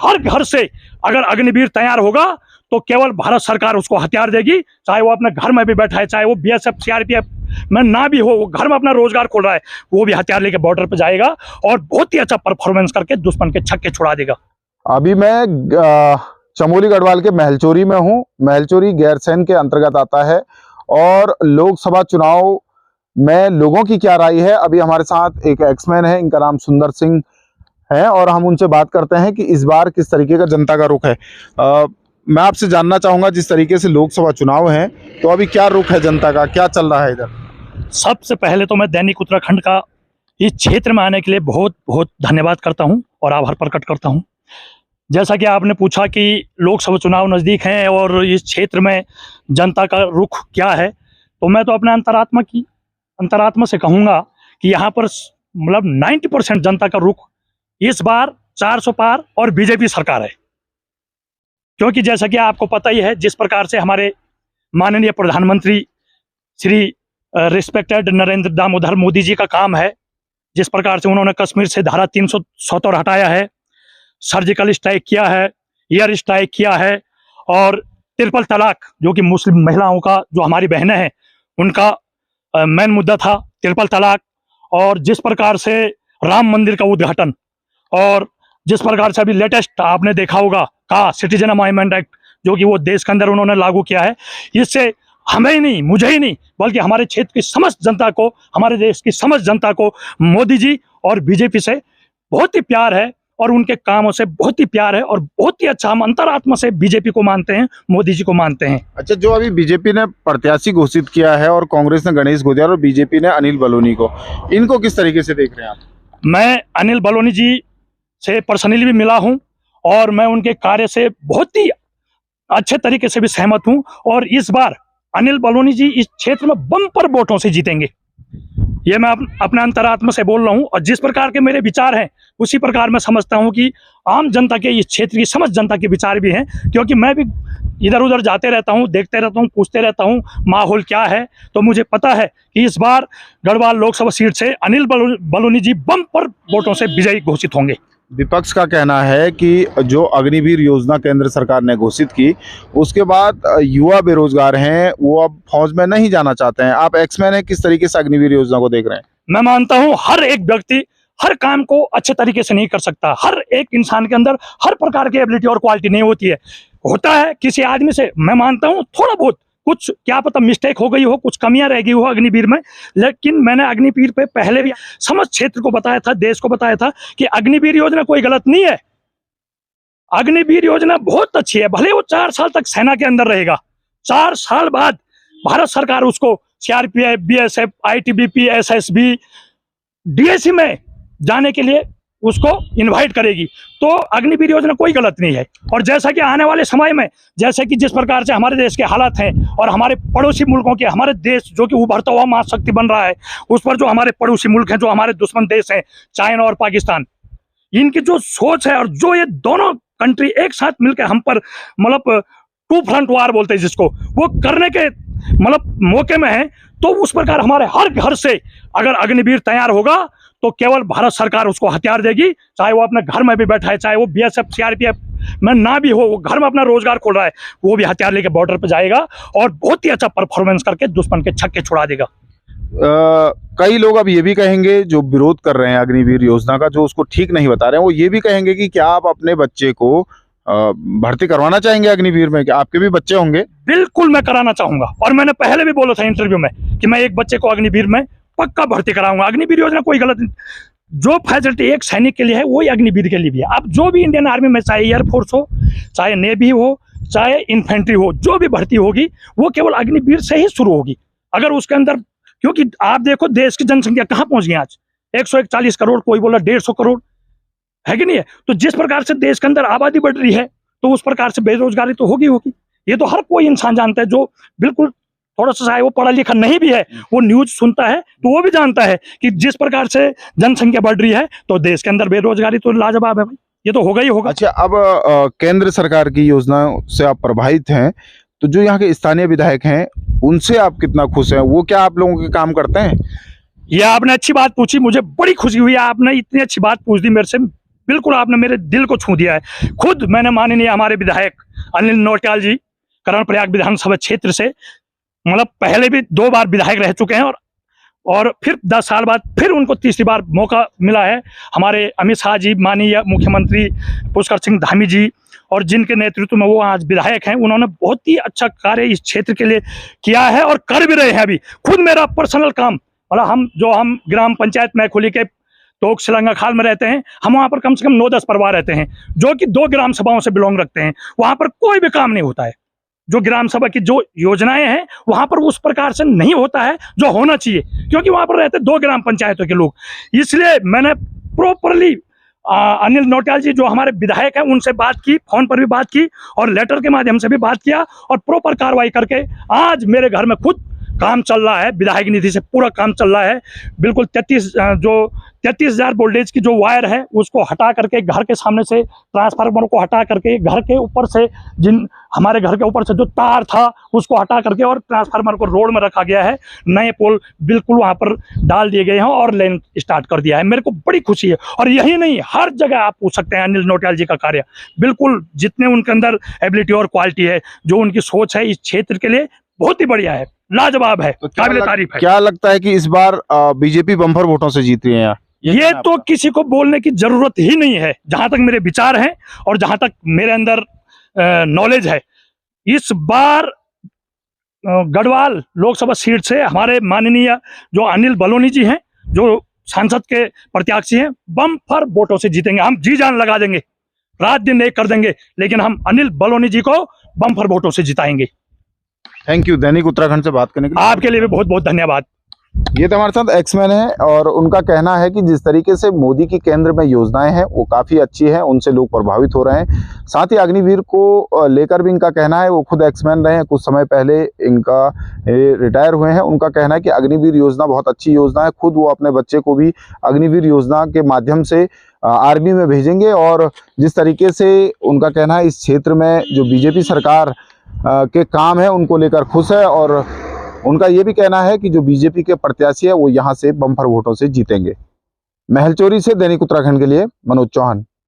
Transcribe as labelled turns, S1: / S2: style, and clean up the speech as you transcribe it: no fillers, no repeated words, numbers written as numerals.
S1: हर घर से अगर अग्निवीर तैयार होगा तो केवल भारत सरकार उसको हथियार देगी, चाहे वो अपने घर में भी बैठा है, चाहे वो बीएसएफ सीआरपीएफ में ना भी हो, वो घर में अपना रोजगार खोल रहा है, वो भी हथियार लेके बॉर्डर पे जाएगा और बहुत ही अच्छा परफॉर्मेंस करके दुश्मन के छक्के छुड़ा देगा।
S2: अभी मैं चमोली गढ़वाल के महलचोरी में हूँ। महलचोरी गैरसैंण के अंतर्गत आता है और लोकसभा चुनाव में लोगों की क्या राय है, अभी हमारे साथ एक एक्समैन है, इनका नाम सुंदर सिंह है और हम उनसे बात करते हैं कि इस बार किस तरीके का जनता का रुख है। मैं आपसे जानना चाहूंगा, जिस तरीके से लोकसभा चुनाव है तो अभी क्या रुख है जनता का, क्या चल रहा है इधर?
S1: सबसे पहले तो मैं दैनिक उत्तराखंड का इस क्षेत्र में आने के लिए बहुत बहुत धन्यवाद करता हूं और आभार प्रकट करता हूं। जैसा कि आपने पूछा कि लोकसभा चुनाव नज़दीक हैं और इस क्षेत्र में जनता का रुख क्या है, तो मैं तो अपने अंतरात्मा से कहूँगा कि यहाँ पर मतलब 90% जनता का रुख इस बार 400 पार और बीजेपी सरकार है। क्योंकि जैसा कि आपको पता ही है, जिस प्रकार से हमारे माननीय प्रधानमंत्री श्री रिस्पेक्टेड नरेंद्र दामोदर मोदी जी का काम है, जिस प्रकार से उन्होंने कश्मीर से धारा 370 हटाया है, सर्जिकल स्ट्राइक किया है, एयर स्ट्राइक किया है और ट्रिपल तलाक, जो कि मुस्लिम महिलाओं का, जो हमारी बहनें हैं, उनका मेन मुद्दा था ट्रिपल तलाक, और जिस प्रकार से राम मंदिर का उद्घाटन, और जिस प्रकार से अभी लेटेस्ट आपने देखा होगा का सिटीजन अमेंडमेंट एक्ट, जो कि वो देश के अंदर उन्होंने लागू किया है, इससे हमें ही नहीं, मुझे ही नहीं, बल्कि हमारे क्षेत्र की समस्त जनता को, हमारे देश की समस्त जनता को मोदी जी और बीजेपी से बहुत ही प्यार है और उनके कामों से बहुत ही प्यार है और बहुत ही अच्छा हम अंतरात्मा से बीजेपी को मानते हैं, मोदी जी को मानते हैं।
S2: अच्छा, जो अभी बीजेपी ने प्रत्याशी घोषित किया है और कांग्रेस ने गणेश गोदियार और बीजेपी ने अनिल बलूनी को, इनको किस तरीके से देख रहे हैं आप?
S1: मैं अनिल बलूनी जी से पर्सनली भी मिला हूं और मैं उनके कार्य से बहुत ही अच्छे तरीके से भी सहमत हूं और इस बार अनिल बलूनी जी इस क्षेत्र में बम्पर वोटों से जीतेंगे, ये मैं अपने अंतरात्मा से बोल रहा हूं। और जिस प्रकार के मेरे विचार हैं उसी प्रकार मैं समझता हूं कि आम जनता के, इस क्षेत्र की समस्त जनता के विचार भी हैं, क्योंकि मैं भी इधर उधर जाते रहता हूं, देखते रहता हूं, पूछते रहता हूं माहौल क्या है, तो मुझे पता है कि इस बार गढ़वाल लोकसभा सीट से अनिल बलूनी जी बम्पर वोटों से विजयी घोषित होंगे।
S2: विपक्ष का कहना है कि जो अग्निवीर योजना केंद्र सरकार ने घोषित की, उसके बाद युवा बेरोजगार हैं, वो अब फौज में नहीं जाना चाहते हैं। आप एक्समैन हैं, किस तरीके से अग्निवीर योजना को देख रहे हैं?
S1: मैं मानता हूं हर एक व्यक्ति हर काम को अच्छे तरीके से नहीं कर सकता, हर एक इंसान के अंदर हर प्रकार की एबिलिटी और क्वालिटी नहीं होती है, होता है किसी आदमी से, मैं मानता हूं थोड़ा बहुत कुछ क्या पता मिस्टेक हो गई हो, कुछ कमियां रह गई हो अग्निवीर में, लेकिन मैंने अग्निवीर पे पहले भी समस्त क्षेत्र को बताया था, देश को बताया था कि अग्निवीर योजना कोई गलत नहीं है, अग्निवीर योजना बहुत अच्छी है। भले वो 4 साल तक सेना के अंदर रहेगा, 4 साल बाद भारत सरकार उसको CRPF, BSF, ITBP, SSB, DAC में जाने के लिए उसको इनवाइट करेगी, तो अग्निवीर योजना कोई गलत नहीं है। और जैसा कि आने वाले समय में, जैसे कि जिस प्रकार से हमारे देश के हालात हैं और हमारे पड़ोसी मुल्कों के, हमारे देश जो कि उभरता हुआ महाशक्ति बन रहा है, उस पर जो हमारे पड़ोसी मुल्क हैं, जो हमारे दुश्मन देश हैं, चाइना और पाकिस्तान, इनकी जो सोच है और जो ये दोनों कंट्री एक साथ मिलकर हम पर मतलब टू फ्रंट वार बोलते हैं जिसको, वो करने के मतलब मौके में है, तो उस प्रकार हमारे हर घर से अगर अग्निवीर तैयार होगा तो केवल भारत सरकार उसको हथियार देगी, चाहे वो अपने घर में भी बैठा है, चाहे वो बीएसएफ सीआरपीएफ में ना भी हो, वो घर में अपना रोजगार खोल रहा है, वो भी हथियार लेके बॉर्डर पे जाएगा और बहुत ही अच्छा परफॉर्मेंस करके दुश्मन के छक्के छुड़ा देगा।
S2: कई लोग अब ये भी कहेंगे, जो विरोध कर रहे हैं अग्निवीर योजना का, जो उसको ठीक नहीं बता रहे हैं, वो ये भी कहेंगे कि क्या आप अपने बच्चे को भर्ती करवाना चाहेंगे अग्निवीर में? क्या आपके भी बच्चे होंगे?
S1: बिल्कुल मैं कराना चाहूंगा, और मैंने पहले भी बोला था इंटरव्यू में कि मैं एक बच्चे को अग्निवीर में पक्का भर्ती कराऊंगा। अग्निवीर योजना कोई गलत नहीं, जो फैसिलिटी एक सैनिक के लिए है वही अग्निवीर के लिए भी है। अब जो भी इंडियन आर्मी में, चाहे एयरफोर्स हो, चाहे नेवी हो, चाहे इन्फेंट्री हो, जो भी भर्ती होगी वो केवल अग्निवीर से ही शुरू होगी। अगर उसके अंदर, क्योंकि आप देखो देश की जनसंख्या कहाँ पहुंच गई आज, 141 करोड़, कोई बोला 150 करोड़, है कि नहीं है? तो जिस प्रकार से देश के अंदर आबादी बढ़ रही है, तो उस प्रकार से बेरोजगारी तो होगी। ये तो हर कोई इंसान जानता है, जो बिल्कुल थोड़ा सा चाहे वो पढ़ा लिखा नहीं भी है, वो न्यूज सुनता है तो वो भी जानता है कि जिस प्रकार से जनसंख्या बढ़ रही है तो देश के अंदर बेरोजगारी तो लाजवाब है भाई, ये तो होगा ही होगा।
S2: अच्छा, अब केंद्र सरकार की योजनाओं से आप प्रभावित हैं, तो जो यहाँ के स्थानीय विधायक हैं उनसे आप कितना खुश हैं? वो क्या आप लोगों के काम करते हैं?
S1: ये आपने अच्छी बात पूछी, मुझे बड़ी खुशी हुई, आपने इतनी अच्छी बात पूछ दी मेरे से। बिल्कुल आपने मेरे दिल को छू दिया है। खुद मैंने माननीय हमारे विधायक अनिल नौटियाल जी कर्णप्रयाग विधानसभा क्षेत्र से, मतलब पहले भी 2 बार विधायक रह चुके हैं और फिर 10 साल बाद फिर उनको तीसरी बार मौका मिला है। हमारे अमित शाह जी, माननीय मुख्यमंत्री पुष्कर सिंह धामी जी, और जिनके नेतृत्व में वो आज विधायक हैं, उन्होंने बहुत ही अच्छा कार्य इस क्षेत्र के लिए किया है और कर भी रहे हैं। अभी खुद मेरा पर्सनल काम, मतलब हम ग्राम पंचायत मैखुली के तोक सिलंगा खाल में रहते हैं, हम वहाँ पर कम से कम 9-10 परिवार रहते हैं जो कि 2 ग्राम सभाओं से बिलोंग रखते हैं। वहाँ पर कोई भी काम नहीं होता है, जो ग्राम सभा की जो योजनाएं हैं वहां पर उस प्रकार से नहीं होता है जो होना चाहिए, क्योंकि वहां पर रहते 2 ग्राम पंचायतों के लोग। इसलिए मैंने प्रॉपरली अनिल नौटियाल जी जो हमारे विधायक हैं उनसे बात की, फोन पर भी बात की और लेटर के माध्यम से भी बात किया, और प्रॉपर कार्रवाई करके आज मेरे घर में खुद काम चल रहा है। विधायक निधि से पूरा काम चल रहा है। बिल्कुल 33,000 वोल्टेज की जो वायर है उसको हटा करके, घर के सामने से ट्रांसफार्मर को हटा करके, घर के ऊपर से हमारे घर के ऊपर से जो तार था उसको हटा करके और ट्रांसफार्मर को रोड में रखा गया है। नए पोल बिल्कुल वहाँ पर डाल दिए गए हैं और लाइन स्टार्ट कर दिया है। मेरे को बड़ी खुशी है। और यही नहीं, हर जगह आप पूछ सकते हैं अनिल नौटियाल जी का कार्य, बिल्कुल जितने उनके अंदर एबिलिटी और क्वालिटी है, जो उनकी सोच है इस क्षेत्र के लिए बहुत ही बढ़िया है, लाजवाब है,
S2: तो
S1: काबिल तारीफ है।
S2: क्या लगता है कि इस बार बीजेपी बम्पर वोटों से जीत रही है?
S1: ये तो किसी को बोलने की जरूरत ही नहीं है। जहां तक मेरे विचार हैं और जहां तक मेरे अंदर नॉलेज है, इस बार गढ़वाल लोकसभा सीट से हमारे माननीय जो अनिल बलूनी जी हैं, जो सांसद के प्रत्याशी हैं, बम्पर वोटों से जीतेंगे। हम जी जान लगा देंगे, रात दिन एक कर देंगे, लेकिन हम अनिल बलूनी जी को बम्पर वोटों से जिताएंगे।
S2: थैंक यू दैनिक उत्तराखंड से बात करने के लिए।
S1: आपके लिए भी बहुत बहुत धन्यवाद।
S2: ये तो हमारे साथ एक्समैन है और उनका कहना है कि जिस तरीके से मोदी की केंद्र में योजनाएं हैं वो काफ़ी अच्छी हैं, उनसे लोग प्रभावित हो रहे हैं। साथ ही अग्निवीर को लेकर भी इनका कहना है, वो खुद एक्समैन रहे हैं, कुछ समय पहले इनका रिटायर हुए हैं। उनका कहना है कि अग्निवीर योजना बहुत अच्छी योजना है। खुद वो अपने बच्चे को भी अग्निवीर योजना के माध्यम से आर्मी में भेजेंगे। और जिस तरीके से उनका कहना है, इस क्षेत्र में जो बीजेपी सरकार के काम है उनको लेकर खुश है। और उनका ये भी कहना है कि जो बीजेपी के प्रत्याशी है वो यहाँ से बम्पर वोटों से जीतेंगे। महलचोरी से दैनिक उत्तराखंड के लिए मनोज चौहान।